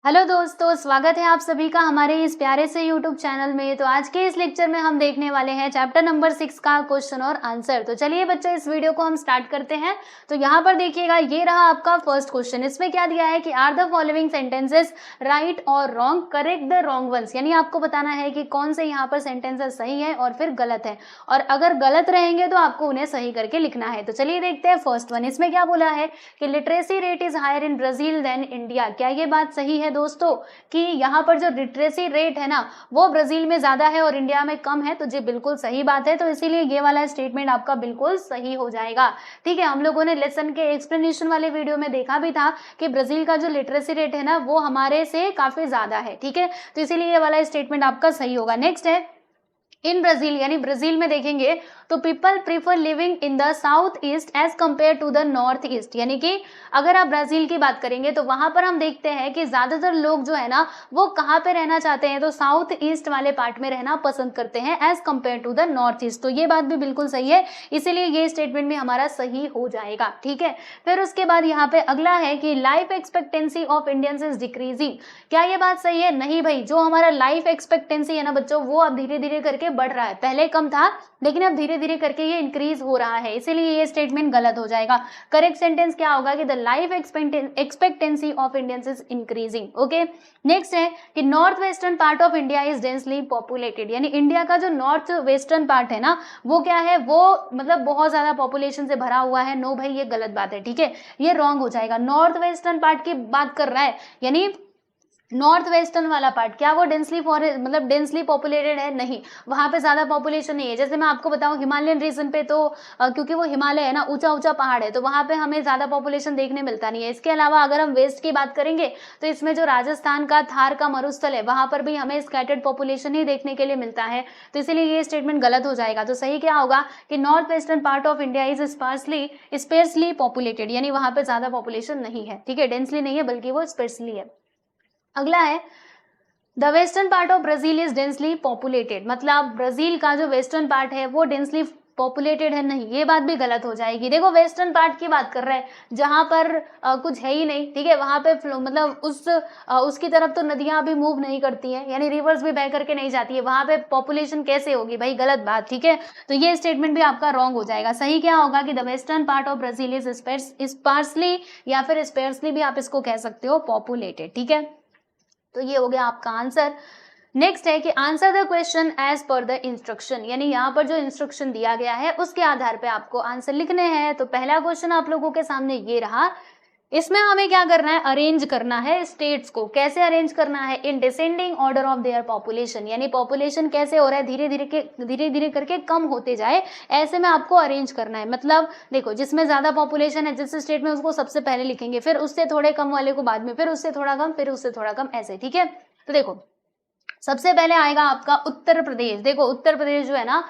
Hello दोस्तों, स्वागत है आप सभी का हमारे इस प्यारे से यूट्यूब चैनल में। तो आज के इस लेक्चर में हम देखने वाले हैं चैप्टर नंबर 6 का क्वेश्चन और आंसर। तो चलिए बच्चों, इस वीडियो को हम स्टार्ट करते हैं। तो यहाँ पर देखिएगा, ये रहा आपका फर्स्ट क्वेश्चन। इसमें क्या दिया है कि are the following sentences right और wrong, correct the wrong ones, यानी आपको बताना है कि कौन से यहाँ पर सेंटेंसेस सही है और फिर गलत है, और अगर गलत रहेंगे तो आपको उन्हें सही करके लिखना है। तो चलिए देखते हैं फर्स्ट वन। इसमें क्या बोला है कि literacy rate is higher in Brazil than India. क्या ये बात सही है दोस्तों कि यहाँ पर जो लिटरेसी रेट है ना वो ब्राजील में ज्यादा है और इंडिया में कम है? तो जी बिल्कुल सही बात है। तो इसीलिए ये वाला स्टेटमेंट आपका बिल्कुल सही हो जाएगा। ठीक है, हम लोगों ने लेसन के एक्सप्लेनेशन वाले वीडियो में देखा भी था कि ब्राजील का जो लिटरेसी रेट है ना वो हमारे से काफी ज्यादा है। ठीक है, तो इसीलिए ये वाला स्टेटमेंट आपका सही होगा। नेक्स्ट है, इन ब्राजील, यानी ब्राजील में देखेंगे तो people prefer living in the south east as compare to the north east. यानी कि अगर आप ब्राजील की बात करेंगे तो वहां पर हम देखते हैं कि ज्यादातर लोग जो है ना वो कहाँ पे रहना चाहते हैं, तो साउथ ईस्ट वाले पार्ट में रहना पसंद करते हैं as compare to the north east. तो ये बात भी बिल्कुल सही है, इसीलिए ये स्टेटमेंट भी हमारा सही हो जाएगा। ठीक है, फिर उसके बाद यहाँ पे अगला है कि life expectancy of Indians is decreasing. क्या ये बात सही है? नहीं भाई, जो हमारा लाइफ एक्सपेक्टेंसी है ना बच्चों वो अब धीरे धीरे करके बढ़ रहा है। पहले कम था लेकिन अब धीरे धीरे करके ये इंक्रीज हो रहा है, इसीलिए ये स्टेटमेंट गलत हो जाएगा। करेक्ट सेंटेंस क्या होगा कि the life expectancy of Indians is increasing. Okay, next है कि north western part of India is densely populated. यानी इंडिया का जो नॉर्थ वेस्टर्न पार्ट है ना वो क्या है, वो मतलब बहुत ज्यादा पॉपुलेशन से भरा हुआ है। नो भाई, ये गलत बात है। ठीक है, ये रॉन्ग हो जाएगा। नॉर्थ वेस्टर्न पार्ट की बात कर रहा है, यानी नॉर्थ वेस्टर्न वाला पार्ट क्या वो डेंसली फॉरेस्ट मतलब डेंसली पॉपुलेटेड है? नहीं, वहां पे ज्यादा पॉपुलेशन नहीं है। जैसे मैं आपको बताऊं हिमालयन रीजन पे तो क्योंकि वो हिमालय है ना, ऊंचा ऊंचा पहाड़ है, तो वहां पे हमें ज्यादा पॉपुलेशन देखने मिलता नहीं है। इसके अलावा अगर हम वेस्ट की बात करेंगे तो इसमें जो राजस्थान का थार का मरुस्थल है वहां पर भी हमें स्कैटर्ड पॉपुलेशन ही देखने के लिए मिलता है। तो इसीलिए ये स्टेटमेंट गलत हो जाएगा। तो सही क्या होगा कि north western part of India is sparsely populated, यानी वहां पे ज्यादा पॉपुलेशन नहीं है। ठीक है, डेंसली नहीं है बल्कि वो स्पेर्सली है। अगला है the western part of Brazil is densely populated. मतलब ब्राजील का जो वेस्टर्न पार्ट है वो डेंसली पॉपुलेटेड है? नहीं, ये बात भी गलत हो जाएगी। देखो वेस्टर्न पार्ट की बात कर रहे हैं जहां पर कुछ है ही नहीं। ठीक है, वहां पे मतलब उसकी तरफ तो नदियां भी मूव नहीं करती हैं, यानी रिवर्स भी बह करके नहीं जाती है, वहां पे पॉपुलेशन कैसे होगी भाई? गलत बात। ठीक है, तो ये स्टेटमेंट भी आपका रॉन्ग हो जाएगा। सही क्या होगा कि the western part of Brazil is sparsely या फिर स्पेर्सली भी आप इसको कह सकते हो, पॉपुलेटेड। ठीक है, तो ये हो गया आपका आंसर। नेक्स्ट है कि answer the question as per the instruction, यानी यहाँ पर जो इंस्ट्रक्शन दिया गया है उसके आधार पे आपको आंसर लिखने हैं। तो पहला क्वेश्चन आप लोगों के सामने ये रहा। इसमें हमें क्या करना है, अरेंज करना है स्टेट्स को। कैसे अरेंज करना है? In descending order of their population, यानी पॉपुलेशन कैसे हो रहा है, धीरे धीरे करके कम होते जाए, ऐसे में आपको अरेंज करना है। मतलब देखो, जिसमें ज्यादा पॉपुलेशन है जिस स्टेट में उसको सबसे पहले लिखेंगे, फिर उससे थोड़े कम वाले को बाद में, फिर उससे थोड़ा कम, फिर उससे थोड़ा कम, ऐसे। ठीक है, तो देखो सबसे पहले आएगा आपका उत्तर प्रदेश। देखो उत्तर प्रदेश जो है ना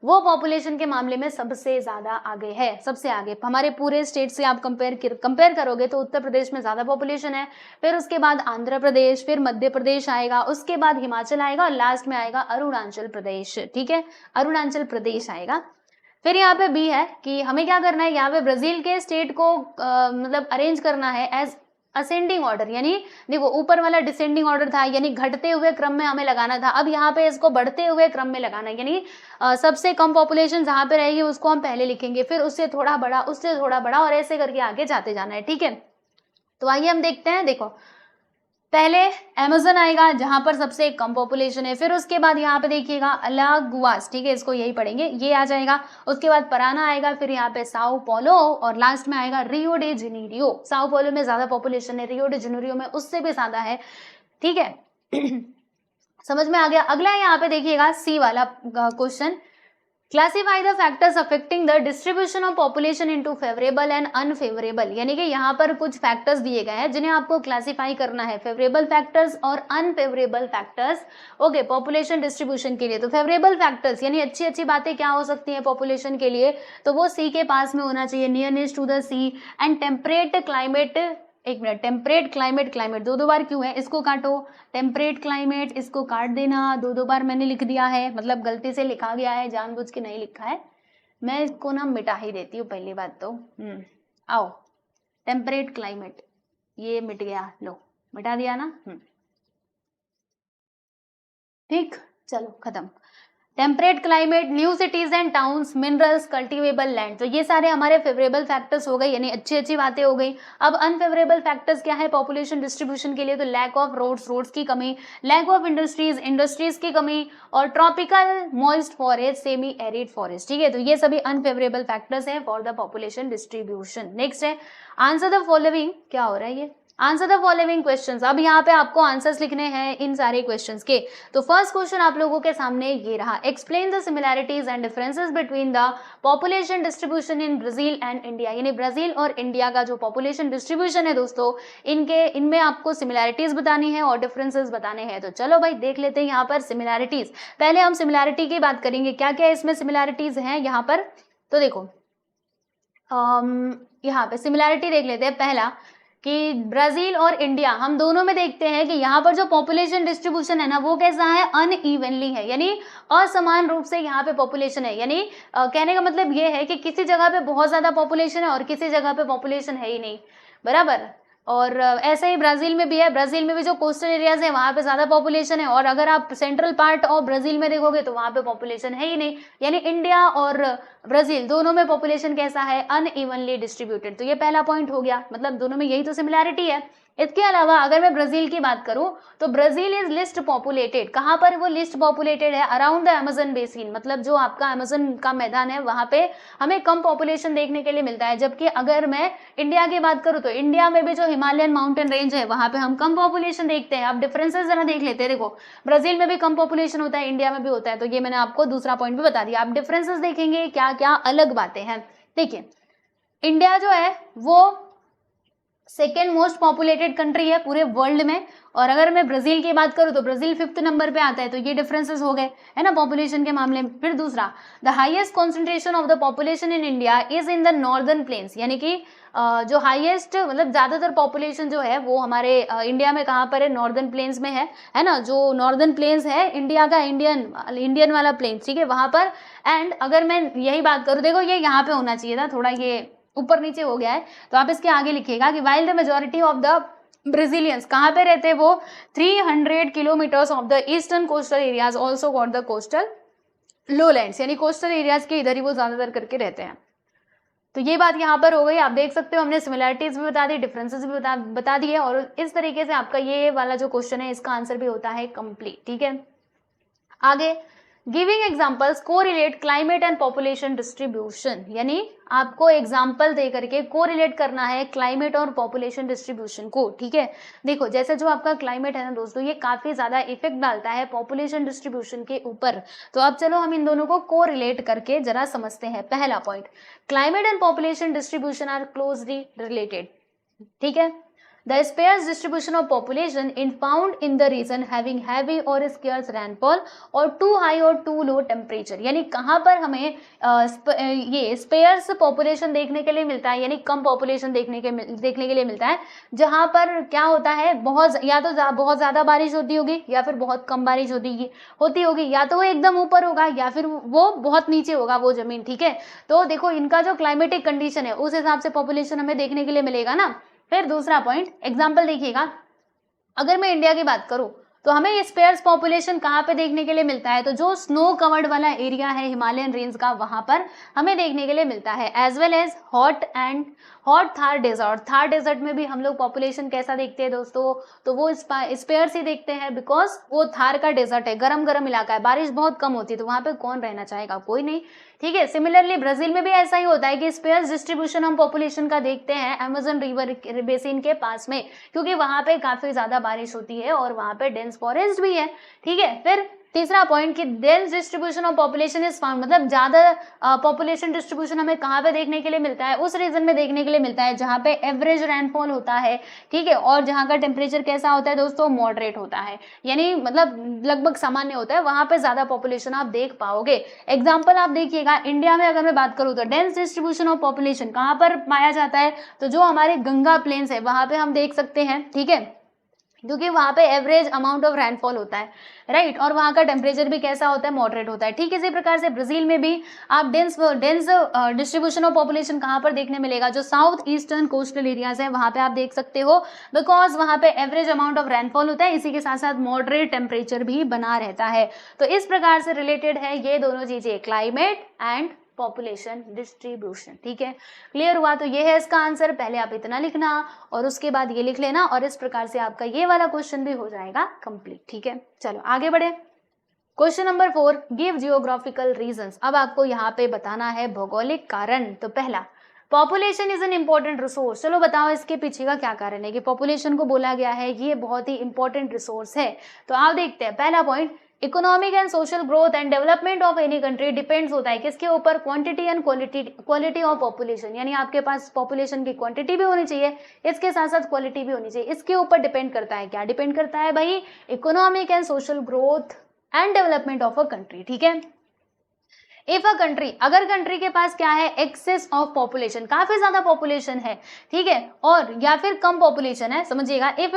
वो पॉपुलेशन के मामले में सबसे ज्यादा आगे है, सबसे आगे। हमारे पूरे स्टेट से आप कंपेयर करोगे तो उत्तर प्रदेश में ज्यादा पॉपुलेशन है। फिर उसके बाद आंध्र प्रदेश, फिर मध्य प्रदेश आएगा, उसके बाद हिमाचल आएगा और लास्ट में आएगा अरुणाचल प्रदेश। ठीक है, अरुणाचल प्रदेश आएगा। फिर यहाँ पे बी है कि हमें क्या करना है, यहाँ पे ब्राजील के स्टेट को मतलब अरेंज करना है एज असेंडिंग ऑर्डर। यानी देखो ऊपर वाला डिसेंडिंग ऑर्डर था, यानी घटते हुए क्रम में हमें लगाना था। अब यहाँ पे इसको बढ़ते हुए क्रम में लगाना है, यानी सबसे कम पॉपुलेशन जहां पे रहेगी उसको हम पहले लिखेंगे, फिर उससे थोड़ा बड़ा, उससे थोड़ा बड़ा, और ऐसे करके आगे जाते जाना है। ठीक है, तो आइए हम देखते हैं। देखो पहले अमेज़न आएगा जहां पर सबसे कम पॉपुलेशन है, फिर उसके बाद यहाँ पे देखिएगा अलागुआस। ठीक है, इसको यही पढ़ेंगे, ये आ जाएगा। उसके बाद पराना आएगा, फिर यहाँ पे साओ पोलो, और लास्ट में आएगा Rio de Janeiro. Sao Paulo में ज्यादा पॉपुलेशन है, रियो डे जेनेरियो में उससे भी ज्यादा है। ठीक है समझ में आ गया। अगला यहाँ पे देखिएगा सी वाला question, classify the factors affecting the distribution of population into favourable and unfavourable. यानी कि यहाँ पर कुछ फैक्टर्स दिए गए हैं जिन्हें आपको क्लासिफाई करना है, फेवरेबल फैक्टर्स और unfavourable factors. Okay, population distribution के लिए तो फेवरेबल फैक्टर्स यानी अच्छी अच्छी बातें क्या हो सकती हैं पॉपुलेशन के लिए, तो वो सी के पास में होना चाहिए, nearness to the sea and temperate climate. एक मिनट, टेम्परेट क्लाइमेट, क्लाइमेट दो बार क्यों है, इसको काटो, टेम्परेट क्लाइमेट इसको काट देना, दो बार मैंने लिख दिया है, मतलब गलती से लिखा गया है, जानबूझ के नहीं लिखा है। मैं इसको ना मिटा ही देती हूँ पहली बात तो। आओ, टेम्परेट क्लाइमेट, ये मिट गया, लो बता दिया ना। ठीक, चलो खत्म। Temperate climate, new cities and towns, minerals, cultivable land, तो ये सारे हमारे फेवरेबल फैक्टर्स हो गए, यानी अच्छी अच्छी बातें हो गई। अब अनफेवरेबल फैक्टर्स क्या है पॉपुलेशन डिस्ट्रीब्यूशन के लिए? तो लैक ऑफ रोड्स, रोड्स की कमी, लैक ऑफ इंडस्ट्रीज, इंडस्ट्रीज की कमी, और tropical moist forest, semi arid forest. ठीक है, तो ये सभी अनफेवरेबल फैक्टर्स हैं for the population distribution. Next है आंसर द फॉलोइंग, क्या हो रहा है ये, आंसर द फॉलोइंग क्वेश्चंस। अब यहाँ पे आपको आंसर्स लिखने हैं इन सारे क्वेश्चंस के। तो फर्स्ट क्वेश्चन आप लोगों के सामने ये रहा, explain the similarities and differences between the population distribution in Brazil and India, यानी ब्राजील और इंडिया का जो पॉपुलेशन डिस्ट्रीब्यूशन है दोस्तों, इनमें आपको सिमिलैरिटीज बतानी है और डिफरेंसेस बताने हैं। तो चलो भाई देख लेते हैं यहाँ पर सिमिलैरिटीज। पहले हम सिमिलैरिटी की बात करेंगे, क्या क्या इसमें सिमिलैरिटीज हैं यहाँ पर। तो देखो यहाँ पे सिमिलैरिटी देख लेते हैं। पहला कि ब्राजील और इंडिया, हम दोनों में देखते हैं कि यहाँ पर जो पॉपुलेशन डिस्ट्रीब्यूशन है ना वो कैसा है, अनइवनली है, यानी असमान रूप से यहाँ पे पॉपुलेशन है। यानी कहने का मतलब ये है कि किसी जगह पे बहुत ज्यादा पॉपुलेशन है और किसी जगह पे पॉपुलेशन है ही नहीं, बराबर। और ऐसे ही ब्राजील में भी है, ब्राजील में भी जो कोस्टल एरियाज है वहाँ पे ज्यादा पॉपुलेशन है, और अगर आप सेंट्रल पार्ट ऑफ ब्राजील में देखोगे तो वहाँ पे पॉपुलेशन है ही नहीं। यानी इंडिया और ब्राजील दोनों में पॉपुलेशन कैसा है, अनइवनली डिस्ट्रीब्यूटेड। तो ये पहला पॉइंट हो गया, मतलब दोनों में यही तो सिमिलैरिटी है। इसके अलावा अगर मैं ब्राजील की बात करूं तो ब्राजील इज लिस्ट पॉपुलेटेड, कहां पर वो लिस्ट पॉपुलेटेड है, अराउंड द अमेजन बेसिन, मतलब जो आपका अमेजन का मैदान है वहां पे हमें कम पॉपुलेशन देखने के लिए मिलता है। जबकि अगर मैं इंडिया की बात करूं तो इंडिया में भी जो हिमालयन माउंटेन रेंज है वहां पे हम कम पॉपुलेशन देखते हैं। अब डिफरेंसेस जरा देख लेते हैं। देखो ब्राजील में भी कम पॉपुलेशन होता है, इंडिया में भी होता है, तो ये मैंने आपको दूसरा पॉइंट भी बता दिया। आप डिफरेंसेस देखेंगे क्या क्या अलग बातें हैं। देखिए इंडिया जो है वो सेकेंड मोस्ट पॉपुलेटेड कंट्री है पूरे वर्ल्ड में, और अगर मैं ब्राजील की बात करूं तो ब्राजील 5th नंबर पे आता है। तो ये डिफरेंसेस हो गए है ना पॉपुलेशन के मामले में। फिर दूसरा, the highest concentration of the population in India is in the northern plains, यानी कि जो हाईएस्ट मतलब ज्यादातर पॉपुलेशन जो है वो हमारे इंडिया में कहाँ पर है, नॉर्दर्न प्लेन्स में है ना। जो नॉर्दर्न प्लेन्स है इंडिया का, इंडियन वाला प्लेन्स, ठीक है, वहां पर। एंड अगर मैं यही बात करूं, देखो ये यहाँ पे होना चाहिए था, थोड़ा ये ऊपर नीचे हो गया है, तो आप इसके आगे लिखिएगा कि while the majority of the Brazilians कहाँ पे रहते हैं, वो 300 kilometres of the eastern coastal areas also got the coastal lowlands, यानी कोस्टल एरियाज के इधर ही वो ज्यादातर करके रहते हैं। तो ये बात यहाँ पर हो गई। आप देख सकते हो हमने सिमिलैरिटीज भी बता दी, डिफरेंसेस भी बता दिए, और इस तरीके से आपका ये वाला जो क्वेश्चन है इसका आंसर भी होता है कंप्लीट। ठीक है, आगे giving examples correlate climate and population distribution, यानी आपको एग्जाम्पल दे करके कोरिलेट करना है क्लाइमेट और पॉपुलेशन डिस्ट्रीब्यूशन को। ठीक है, देखो जैसे जो आपका क्लाइमेट है ना दोस्तों, ये काफी ज्यादा इफेक्ट डालता है पॉपुलेशन डिस्ट्रीब्यूशन के ऊपर। तो अब चलो हम इन दोनों को कोरिलेट करके जरा समझते हैं। पहला point, climate and population distribution are closely related. ठीक है, the sparse distribution of population is found in the region having heavy or scarce rainfall और too high और too low temperature, यानी कहाँ पर हमें ये स्पेयर्स पॉपुलेशन देखने के लिए मिलता है, यानी कम पॉपुलेशन देखने के लिए मिलता है, जहाँ पर क्या होता है, बहुत या तो बहुत ज्यादा बारिश होती होगी या फिर बहुत कम बारिश होती होगी, या तो वो एकदम ऊपर होगा या फिर वो बहुत नीचे होगा वो जमीन। ठीक है, तो देखो इनका जो क्लाइमेटिक कंडीशन है उस हिसाब से पॉपुलेशन हमें देखने के लिए मिलेगा ना। फिर दूसरा पॉइंट, एग्जाम्पल देखिएगा, अगर मैं इंडिया की बात करूं तो हमें स्पेयर्स पॉपुलेशन कहाँ पे देखने के लिए मिलता है, तो जो स्नो कवर्ड वाला एरिया है हिमालयन रेंज का वहां पर हमें देखने के लिए मिलता है, as well as hot Thar desert. Thar desert में भी हम लोग पॉपुलेशन कैसा देखते हैं दोस्तों, तो वो स्पेयर्स ही देखते हैं, बिकॉज वो थार का डेजर्ट है, गरम इलाका है, बारिश बहुत कम होती है, तो वहां पे कौन रहना चाहेगा, कोई नहीं। ठीक है, सिमिलरली ब्राजील में भी ऐसा ही होता है कि स्पेयर्स डिस्ट्रीब्यूशन हम पॉपुलेशन का देखते हैं अमेजन रिवर बेसिन के पास में, क्योंकि वहां पे काफी ज्यादा बारिश होती है और वहां पे डेंस फॉरेस्ट भी है। ठीक है, फिर तीसरा पॉइंट कि dense distribution of population is found, मतलब ज्यादा पॉपुलेशन डिस्ट्रीब्यूशन हमें कहाँ पे देखने के लिए मिलता है, उस रीजन में देखने के लिए मिलता है जहाँ पे एवरेज रेनफॉल होता है। ठीक है, और जहाँ का टेम्परेचर कैसा होता है दोस्तों, मॉडरेट होता है, यानी मतलब लगभग सामान्य होता है, वहां पे ज्यादा पॉपुलेशन आप देख पाओगे। एग्जाम्पल आप देखिएगा, इंडिया में अगर मैं बात करूँ तो डेंस डिस्ट्रीब्यूशन ऑफ पॉपुलेशन कहाँ पर पाया जाता है, तो जो हमारे गंगा प्लेन्स है वहां पे हम देख सकते हैं। ठीक है, क्योंकि वहाँ पे एवरेज अमाउंट ऑफ रेनफॉल होता है, राइट, और वहाँ का टेम्परेचर भी कैसा होता है, मॉडरेट होता है। ठीक इसी प्रकार से ब्राजील में भी आप डेंस डिस्ट्रीब्यूशन ऑफ पॉपुलेशन कहाँ पर देखने मिलेगा, जो साउथ ईस्टर्न कोस्टल एरियाज है वहाँ पे आप देख सकते हो, बिकॉज वहाँ पे एवरेज अमाउंट ऑफ रेनफॉल होता है, इसी के साथ साथ मॉडरेट टेम्परेचर भी बना रहता है। तो इस प्रकार से रिलेटेड है ये दोनों चीजें, क्लाइमेट एंड पॉपुलेशन डिस्ट्रीब्यूशन। ठीक है, क्लियर हुआ? तो ये है इसका आंसर। पहले आप इतना लिखना और उसके बाद ये लिख लेना, और इस प्रकार से आपका ये वाला क्वेश्चन भी हो जाएगा कंप्लीट। ठीक है, चलो आगे बढ़े। Question number 4, give geographical reasons. अब आपको यहाँ पे बताना है भौगोलिक कारण। तो पहला, population is an important resource. चलो बताओ इसके पीछे का क्या कारण है कि पॉपुलेशन को बोला गया है कि ये बहुत ही इंपॉर्टेंट रिसोर्स है। तो आप देखते हैं, पहला point, economic and social growth and development of any country depends होता है किसके ऊपर, quantity and quality of population. यानी आपके पास पॉपुलेशन की क्वांटिटी भी होनी चाहिए, इसके साथ साथ क्वालिटी भी होनी चाहिए। इसके ऊपर डिपेंड करता है, क्या डिपेंड करता है भाई, economic and social growth and development of a country. ठीक है, इफ अ कंट्री, अगर कंट्री के पास क्या है, एक्सेस ऑफ पॉपुलेशन, काफी ज्यादा पॉपुलेशन है, ठीक है, और या फिर कम पॉपुलेशन है, समझिएगा, if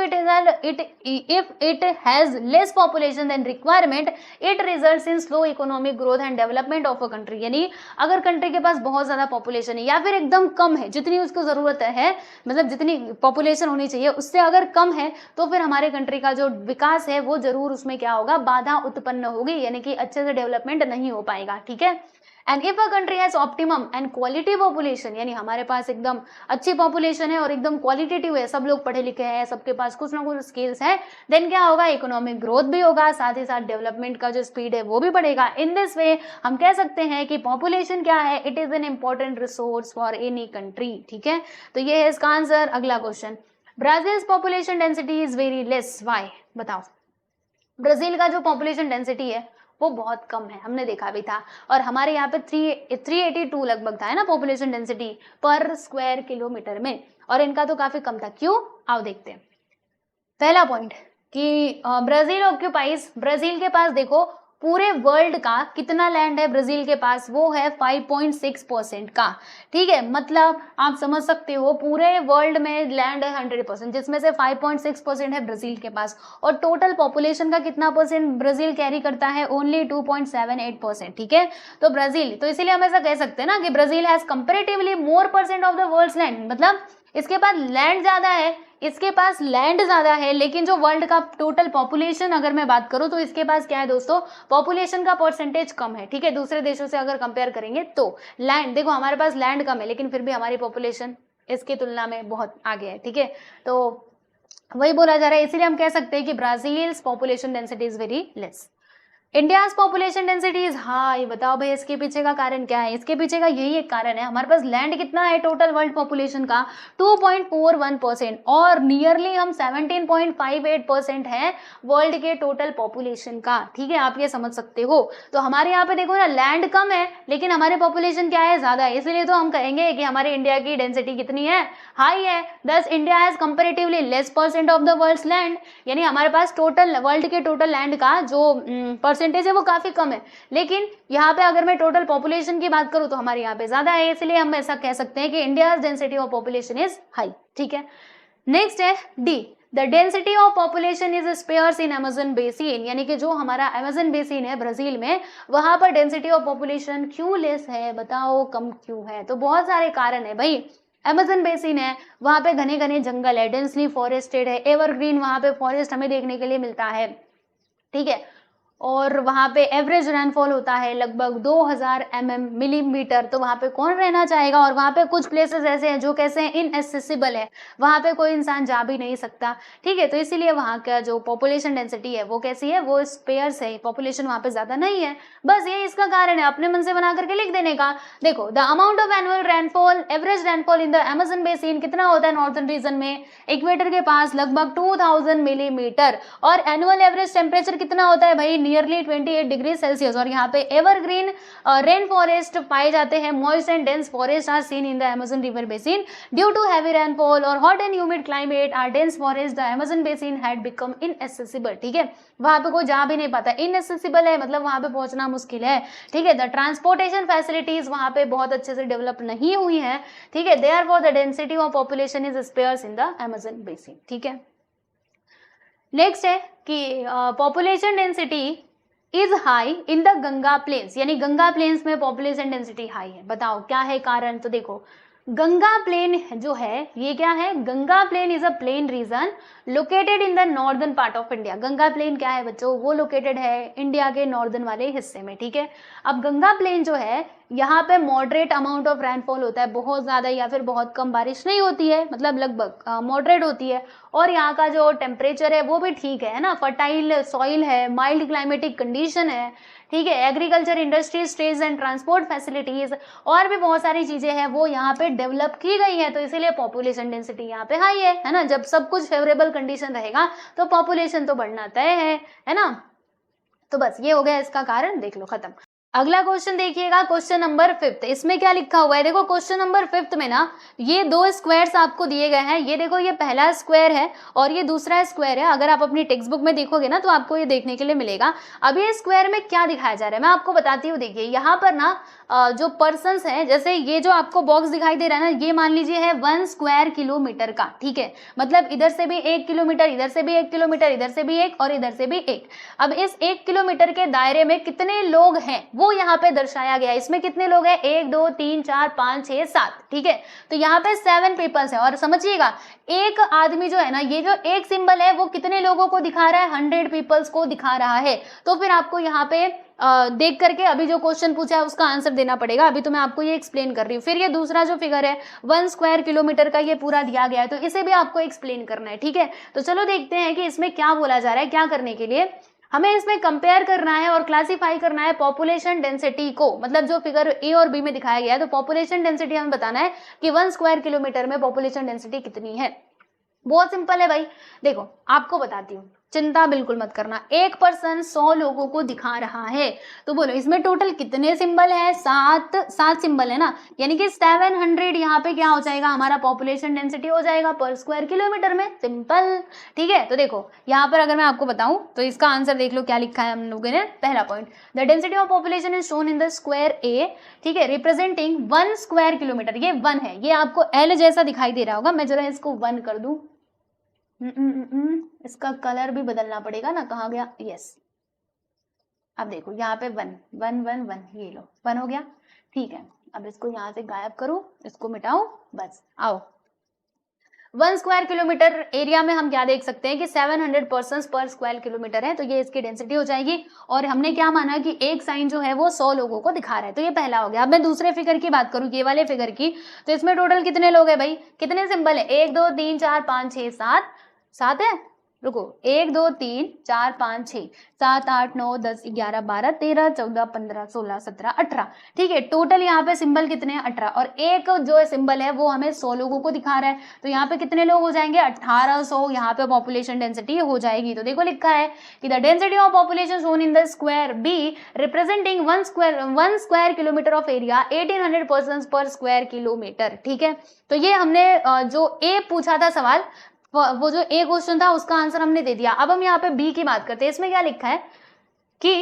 it has less population than requirement, it results in slow economic growth and development of a country. यानी अगर कंट्री के पास बहुत ज्यादा पॉपुलेशन है या फिर एकदम कम है, जितनी उसको जरूरत है, मतलब जितनी पॉपुलेशन होनी चाहिए उससे अगर कम है, तो फिर हमारे कंट्री का जो विकास है वो जरूर उसमें क्या होगा, बाधा उत्पन्न होगी, यानी कि अच्छे से डेवलपमेंट नहीं हो पाएगा। ठीक है, and if a country has optimum and quality population, यानी हमारे पास एकदम अच्छी पॉपुलेशन है और एकदम क्वालिटेटिव है, सब लोग पढ़े लिखे हैं, सबके पास कुछ ना कुछ स्किल्स है, देन क्या होगा, इकोनॉमिक ग्रोथ भी होगा, साथ ही साथ डेवलपमेंट का जो स्पीड है वो भी बढ़ेगा। इन दिस वे हम कह सकते हैं कि पॉपुलेशन क्या है, it is an important resource for any country. ठीक है, तो ये है इसका आंसर। अगला question, Brazil's population density is very less, why, बताओ। ब्राजील का जो पॉपुलेशन डेंसिटी है वो बहुत कम है, हमने देखा भी था, और हमारे यहाँ पे 382 लगभग था, है ना, पॉपुलेशन डेंसिटी पर स्क्वायर किलोमीटर में, और इनका तो काफी कम था। क्यों, आओ देखते हैं। पहला पॉइंट कि ब्राजील ऑक्यूपाइज, ब्राजील के पास देखो पूरे वर्ल्ड का कितना लैंड है ब्राजील के पास, वो है 5.6% का। ठीक है, मतलब आप समझ सकते हो पूरे वर्ल्ड में लैंड है 100%, जिसमें से 5.6% है ब्राजील के पास, और टोटल पॉपुलेशन का कितना परसेंट ब्राजील कैरी करता है, ओनली 2.78%। ठीक है, तो ब्राजील, तो इसीलिए हम ऐसा कह सकते हैं ना कि Brazil has comparatively more percent of the world's land, मतलब इसके पास लैंड ज्यादा है, इसके पास लैंड ज्यादा है, लेकिन जो वर्ल्ड का टोटल पॉपुलेशन अगर मैं बात करूं तो इसके पास क्या है दोस्तों, पॉपुलेशन का परसेंटेज कम है। ठीक है, दूसरे देशों से अगर कंपेयर करेंगे तो लैंड, देखो हमारे पास लैंड कम है लेकिन फिर भी हमारी पॉपुलेशन इसकी तुलना में बहुत आगे है। ठीक है, तो वही बोला जा रहा है, इसीलिए हम कह सकते हैं कि Brazil's population density is very less. India's population density is high, बताओ भाई इसके पीछे का कारण क्या है। इसके पीछे का यही एक कारण है, हमारे पास लैंड कितना है टोटल वर्ल्ड पॉपुलेशन का, 2.41%, और नियरली हम 17.58% है वर्ल्ड के टोटल पॉपुलेशन का। ठीक है, आप ये समझ सकते हो। तो हमारे यहाँ पे देखो ना, लैंड कम है लेकिन हमारे पॉपुलेशन क्या है, ज्यादा है, इसलिए तो हम कहेंगे कि हमारे इंडिया की डेंसिटी कितनी है, हाई है। Thus India has comparatively less percent of the world's land, यानी हमारे पास टोटल वर्ल्ड के टोटल लैंड का जो परसेंटेज है वो काफी कम है, लेकिन यहाँ पे अगर मैं टोटल पॉपुलेशन की बात करूँ तो हमारे यहाँ पे ज्यादा है, इसलिए हम ऐसा कह सकते हैं कि India density of population is high. ठीक है, नेक्स्ट है D, the density of population is sparse in Amazon basin, यानी कि जो हमारा अमेज़न बेसिन है ब्राजील में, वहां पर डेंसिटी ऑफ पॉपुलेशन क्यों लेस है, बताओ कम क्यों है। तो बहुत सारे कारण है भाई, अमेज़न बेसिन है, वहां पे घने घने जंगल है, डेंसली फॉरेस्टेड है, एवरग्रीन वहां पे फॉरेस्ट हमें देखने के लिए मिलता है। ठीक है, और वहाँ पे एवरेज रेनफॉल होता है लगभग 2000 मिलीमीटर, तो वहाँ पे कौन रहना चाहेगा। और वहाँ पे कुछ प्लेसेस ऐसे हैं जो कैसे हैं, इनएसेसिबल है, वहाँ पे कोई इंसान जा भी नहीं सकता। ठीक है, तो इसीलिए वहाँ का जो पॉपुलेशन डेंसिटी है वो कैसी है, वो स्पेयर्स है, पॉपुलेशन वहाँ पे ज्यादा नहीं है। बस ये इसका कारण है, अपने मन से बना करके लिख देने का। देखो, the amount of annual rainfall, average rainfall in the Amazon basin कितना होता है नॉर्थन रीजन में, इक्वेटर के पास लगभग 2000 मिलीमीटर, और एनुअल एवरेज टेम्परेचर कितना होता है भाई, नियरली 28 डिग्री सेल्सियस। और यहाँ पे एवरग्रीन रेन फॉरेस्ट पाए जाते हैं, moist and dense forest are seen in the Amazon river basin due to heavy rainfall और hot and humid climate are dense forest, the Amazon basin had become inaccessible. ठीक है, वहां पे कोई जा भी नहीं पाता, इनएसेसिबल है मतलब वहां पे पहुंचना मुश्किल है। ठीक है, द ट्रांसपोर्टेशन फैसिलिटीज वहां पे बहुत अच्छे से डेवलप नहीं हुई है। ठीक है, therefore the density of population is sparse in the Amazon basin. ठीक है, नेक्स्ट है कि population density is high in the Ganga plains, यानी गंगा प्लेन्स में पॉपुलेशन डेंसिटी हाई है। बताओ क्या है कारण? तो देखो गंगा प्लेन जो है ये क्या है? Ganga plain is a plain region located in the northern part of India. Ganga plain क्या है बच्चों? वो लोकेटेड है इंडिया के नॉर्दर्न वाले हिस्से में, ठीक है। अब गंगा प्लेन जो है यहाँ पे मॉडरेट अमाउंट ऑफ रेनफॉल होता है, बहुत ज्यादा या फिर बहुत कम बारिश नहीं होती है, मतलब लगभग मॉडरेट होती है। और यहाँ का जो टेम्परेचर है वो भी ठीक है ना, फर्टाइल सॉइल है, माइल्ड क्लाइमेटिक कंडीशन है, ठीक है। Agriculture, industry, stage and transport facilities और भी बहुत सारी चीजें हैं वो यहाँ पे डेवलप की गई है, तो इसीलिए पॉपुलेशन डेंसिटी यहाँ पे हाई है ना। जब सब कुछ फेवरेबल कंडीशन रहेगा तो पॉपुलेशन तो बढ़ना तय है ना। तो बस ये हो गया इसका कारण, देख लो, खत्म। अगला क्वेश्चन देखिएगा, क्वेश्चन नंबर 5। इसमें क्या लिखा हुआ है? देखो क्वेश्चन नंबर 5 में ना ये दो स्क्वायर्स आपको दिए गए हैं। ये देखो ये पहला स्क्वायर है और ये दूसरा स्क्वायर है। अगर आप अपनी टेक्स्ट बुक में देखोगे ना तो आपको ये देखने के लिए मिलेगा। अब ये स्क्वायर में क्या दिखाया जा रहा है मैं आपको बताती हूँ। देखिए यहाँ पर ना जो पर्सन्स हैं, जैसे ये जो आपको बॉक्स दिखाई दे रहा है ना, ये मान लीजिए है 1 स्क्वायर किलोमीटर का, ठीक है। मतलब इधर से भी 1 किलोमीटर, इधर से भी 1 किलोमीटर, इधर से भी 1 और इधर से भी 1। अब इस 1 किलोमीटर के दायरे में कितने लोग हैं वो यहाँ पे दर्शाया गया है। इसमें कितने लोग हैं? 1 2 3 4 5 6 7, ठीक है। तो यहाँ पे 7 पीपल्स है। और समझिएगा एक आदमी जो है ना, ये जो एक सिंबल है वो कितने लोगों को दिखा रहा है? 100 पीपल्स को दिखा रहा है। तो फिर आपको यहाँ पे देख करके अभी जो क्वेश्चन पूछा है उसका आंसर देना पड़ेगा। अभी तो मैं आपको ये एक्सप्लेन कर रही हूँ। फिर ये दूसरा जो फिगर है 1 स्क्वायर किलोमीटर का, ये पूरा दिया गया है, तो इसे भी आपको एक्सप्लेन करना है, ठीक है। तो चलो देखते हैं कि इसमें क्या बोला जा रहा है। क्या करने के लिए हमें इसमें कंपेयर करना है और क्लासिफाई करना है पॉपुलेशन डेंसिटी को, मतलब जो फिगर ए और बी में दिखाया गया है। तो पॉपुलेशन डेंसिटी हमें बताना है कि 1 स्क्वायर किलोमीटर में पॉपुलेशन डेंसिटी कितनी है। बहुत सिंपल है भाई, देखो आपको बताती हूँ, चिंता बिल्कुल मत करना। एक पर्सन 100 लोगों को दिखा रहा है, तो बोलो इसमें टोटल कितने सिंबल है? 7 सिंबल है ना, यानी कि 700 यहाँ पे क्या हो जाएगा? हमारा पॉपुलेशन डेंसिटी हो जाएगा पर स्क्वायर किलोमीटर में। सिंपल, ठीक है। तो देखो यहाँ पर अगर मैं आपको बताऊं तो इसका आंसर देख लो क्या लिखा है हम लोगों ने। पहला point, the density of population is shown in the square a, ठीक है, रिप्रेजेंटिंग 1 स्क्वायर किलोमीटर। ये 1 है, ये आपको एल जैसा दिखाई दे रहा होगा। मैं जरा इसको 1 कर दूं, इसका कलर भी बदलना पड़ेगा ना, कहाँ गया? यस, अब देखो यहाँ पे 1 1 1 1, ये लो 1 हो गया, ठीक है। अब इसको यहाँ से गायब करो, इसको मिटाओ, बस आओ। 1 स्क्वायर किलोमीटर एरिया में हम क्या देख सकते हैं कि 700 पर्सन पर स्क्वायर किलोमीटर है, तो ये इसकी डेंसिटी हो जाएगी। और हमने क्या माना कि एक साइन जो है वो 100 लोगों को दिखा रहा है, तो ये पहला हो गया। अब मैं दूसरे फिगर की बात करूं, ये वाले फिगर की, तो इसमें टोटल कितने लोग हैं भाई? कितने सिंबल है? 1 2 3 4 5 6 7, 7 है, रुको, 1 2 3 4 5 6 7 8 9 10 11 12 13 14 15 16 17 18, ठीक है। टोटल यहाँ पे सिंबल कितने हैं? 18। और एक जो सिंबल है वो हमें 100 लोगों को दिखा रहा है, तो यहाँ पे कितने लोग हो जाएंगे? 1800 यहाँ पे पॉपुलेशन डेंसिटी हो जाएगी। तो देखो लिखा है कि the density of population shown in the square be representing 1 square kilometre of area 1800 person per square kilometre, ठीक है। तो ये हमने जो ए पूछा था सवाल, वो जो ए क्वेश्चन था उसका आंसर हमने दे दिया। अब हम यहाँ पे बी की बात करते हैं। इसमें क्या लिखा है कि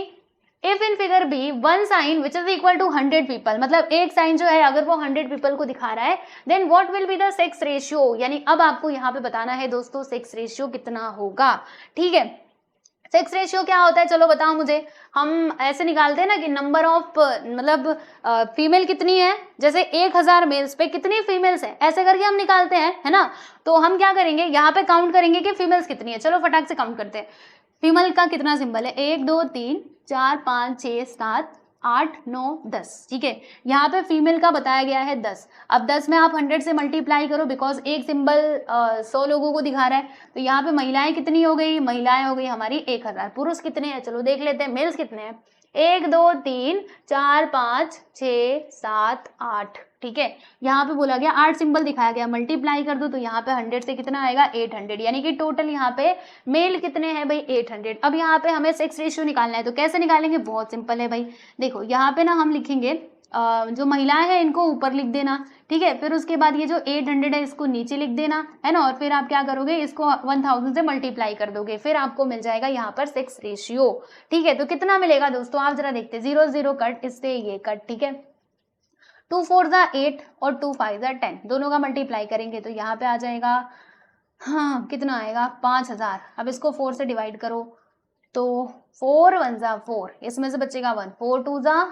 if in figure B 1 sign which is equal to 100 people, मतलब एक साइन जो है अगर वो 100 पीपल को दिखा रहा है, then what will be the sex ratio, यानी अब आपको यहाँ पे बताना है दोस्तों सेक्स रेशियो कितना होगा, ठीक है। सेक्स रेशियो क्या होता है? चलो बताओ मुझे। हम ऐसे निकालते हैं ना कि नंबर ऑफ, मतलब फीमेल कितनी है, जैसे 1000 मेल्स पे कितनी फीमेल्स है, ऐसे करके हम निकालते हैं, है ना। तो हम क्या करेंगे, यहाँ पे काउंट करेंगे कि फीमेल्स कितनी है। चलो फटाक से काउंट करते हैं। फीमेल का कितना सिंबल है? 1 2 3 4 5 6 7 8 9 10, ठीक है। यहाँ पे फीमेल का बताया गया है 10। अब 10 में आप 100 से मल्टीप्लाई करो, बिकॉज एक सिंबल 100 लोगों को दिखा रहा है। तो यहाँ पे महिलाएं कितनी हो गई? महिलाएं हो गई हमारी 1000। पुरुष कितने हैं? चलो देख लेते हैं, मेल्स कितने हैं? 1 2 3 4 5 6 7 8, ठीक है। यहाँ पे बोला गया 8 सिंबल दिखाया गया, मल्टीप्लाई कर दो तो यहाँ पे 100 से कितना आएगा? 800, यानी कि टोटल यहाँ पे मेल कितने हैं भाई? 800। अब यहाँ पे हमें सेक्स रेशियो निकालना है, तो कैसे निकालेंगे? बहुत सिंपल है भाई। देखो यहाँ पे ना हम लिखेंगे जो महिलाएं हैं इनको ऊपर लिख देना, ठीक है। फिर उसके बाद ये जो 800 है इसको नीचे लिख देना, है ना। और फिर आप क्या करोगे, इसको 1000 से मल्टीप्लाई कर दोगे, फिर आपको मिल जाएगा यहाँ पर सेक्स रेशियो, ठीक है। तो कितना मिलेगा दोस्तों, आप जरा देखते हैं। 0 0 कट, इससे ये कट, ठीक है। 2 4 8 और 2 5 10, दोनों का मल्टीप्लाई करेंगे तो यहाँ पे आ जाएगा हाँ, कितना आएगा 5000। अब इसको 4 से डिवाइड करो तो 4 1 जा 4, इसमें से बचेगा 1, 4 2 जा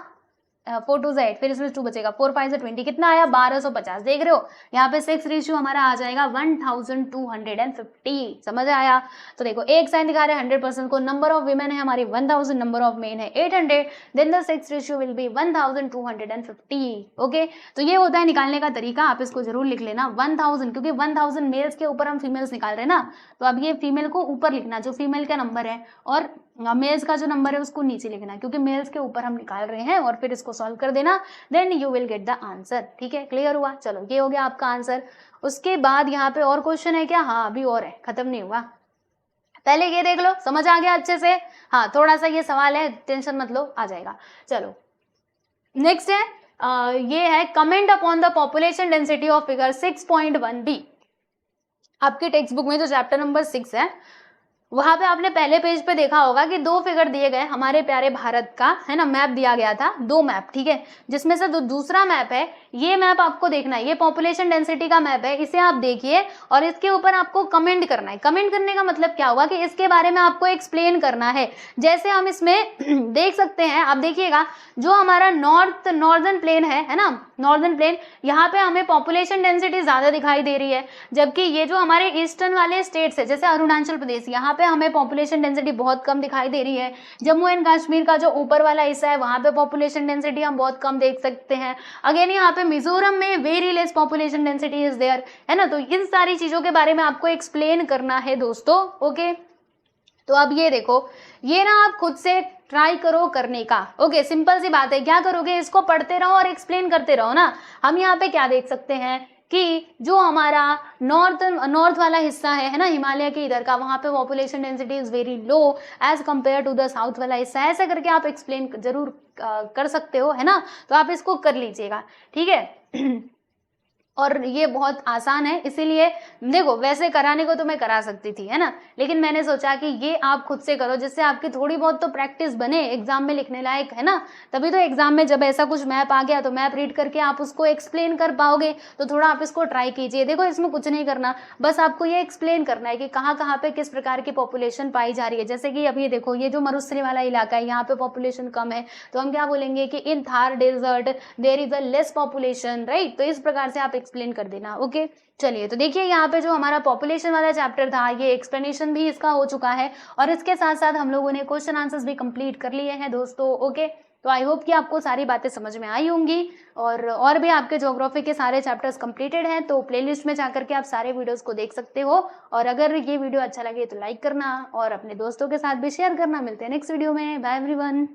8, फिर इसमें 2 बचेगा, 4 5 से 20, कितना आया 1250। देख रहे हो यहाँ पे 6 रेशियो हमारा आ जाएगा 1250। समझ आया? तो देखो एक साइन दिखा रहे हैं 100% को, नंबर ऑफ वीमेन है हमारी 1000, नंबर ऑफ मेन है 800, then the 6 ratio will be 1250। Okay, तो ये होता है निकालने का तरीका, आप इसको जरूर लिख लेना 1000, क्योंकि 1000 मेल्स के ऊपर हम फीमेल्स निकाल रहे हैं ना, तो अब ये फीमेल को ऊपर लिखना जो फीमेल का नंबर है, और मेल्स का जो नंबर है उसको नीचे लिखना, क्योंकि मेल्स के ऊपर हम निकाल रहे हैं, और फिर इसको सॉल्व कर देना, then you will get the answer. ठीक है, क्लियर हुआ? चलो ये हो गया आपका आंसर। उसके बाद यहाँ पे और क्वेश्चन है क्या? हाँ अभी और है, खत्म नहीं हुआ, पहले ये देख लो, समझ आ गया अच्छे से? हाँ थोड़ा सा ये सवाल है, टेंशन मत लो, आ जाएगा। चलो नेक्स्ट है ये है comment upon the population density of figure 6.1b। आपके टेक्स्ट बुक में जो चैप्टर नंबर 6 है वहां पे आपने पहले पेज पे देखा होगा कि 2 फिगर दिए गए हमारे प्यारे भारत का, है ना, मैप दिया गया था, 2 मैप। ठीक है, जिसमें से दूसरा मैप है, ये मैप आपको देखना है, ये पॉपुलेशन डेंसिटी का मैप है, इसे आप देखिए और इसके ऊपर आपको कमेंट करना है। कमेंट करने का मतलब क्या हुआ कि इसके बारे में आपको एक्सप्लेन करना है। जैसे हम इसमें देख सकते हैं, आप देखिएगा जो हमारा नॉर्दर्न प्लेन है ना, नॉर्दर्न प्लेन, यहाँ पे हमें पॉपुलेशन डेंसिटी ज्यादा दिखाई दे रही है, जबकि ये जो हमारे ईस्टर्न वाले स्टेट्स है जैसे अरुणाचल प्रदेश, यहाँ पे हमें पॉपुलेशन डेंसिटी बहुत कम दिखाई दे रही है। जम्मू एंड कश्मीर का जो ऊपर वाला हिस्सा है वहां पे पॉपुलेशन डेंसिटी हम बहुत कम देख सकते हैं। अगेन यहाँ पे मिजोरम में very less population density is there, है ना। तो इन सारी चीजों के बारे में आपको एक्सप्लेन करना है दोस्तों। ओके, तो अब ये देखो, ये ना आप खुद से ट्राई करो करने का। ओके, सिंपल सी बात है, क्या करोगे, इसको पढ़ते रहो और एक्सप्लेन करते रहो ना। हम यहाँ पे क्या देख सकते हैं कि जो हमारा नॉर्थ वाला हिस्सा है ना, हिमालय के इधर का, वहां पे population density is very low as compare to the south वाला हिस्सा। ऐसा करके आप एक्सप्लेन जरूर कर सकते हो, है ना, तो आप इसको कर लीजिएगा। ठीक है और ये बहुत आसान है, इसीलिए देखो वैसे कराने को तो मैं करा सकती थी, है ना, लेकिन मैंने सोचा कि ये आप खुद से करो, जिससे आपकी थोड़ी बहुत तो प्रैक्टिस बने, एग्जाम में लिखने लायक, है ना। तभी तो एग्जाम में जब ऐसा कुछ मैप आ गया तो मैप रीड करके आप उसको एक्सप्लेन कर पाओगे। तो थोड़ा आप इसको ट्राई कीजिए। देखो इसमें कुछ नहीं करना, बस आपको ये एक्सप्लेन करना है कि कहाँ पे किस प्रकार की पॉपुलेशन पाई जा रही है। जैसे कि अभी देखो ये जो मरुस्थली वाला इलाका है, यहाँ पे पॉपुलेशन कम है, तो हम क्या बोलेंगे कि in Thar desert there is a less population, right. तो इस प्रकार से आप एक्सप्लेन कर देना। ओके, चलिए तो देखिए यहाँ पे जो हमारा पॉपुलेशन वाला चैप्टर था, ये एक्सप्लेनेशन भी इसका हो चुका है, और इसके साथ साथ हम लोगों ने क्वेश्चन आंसर्स भी कंप्लीट कर लिए हैं दोस्तों। ओके, तो आई होप कि आपको सारी बातें समझ में आई होंगी, और भी आपके ज्योग्राफी के सारे चैप्टर्स कंप्लीटेड हैं, तो प्लेलिस्ट में जाकर के आप सारे वीडियोस को देख सकते हो। और अगर ये वीडियो अच्छा लगे तो लाइक करना और अपने दोस्तों के साथ भी शेयर करना। मिलते हैं नेक्स्ट वीडियो में, बाय एवरीवन।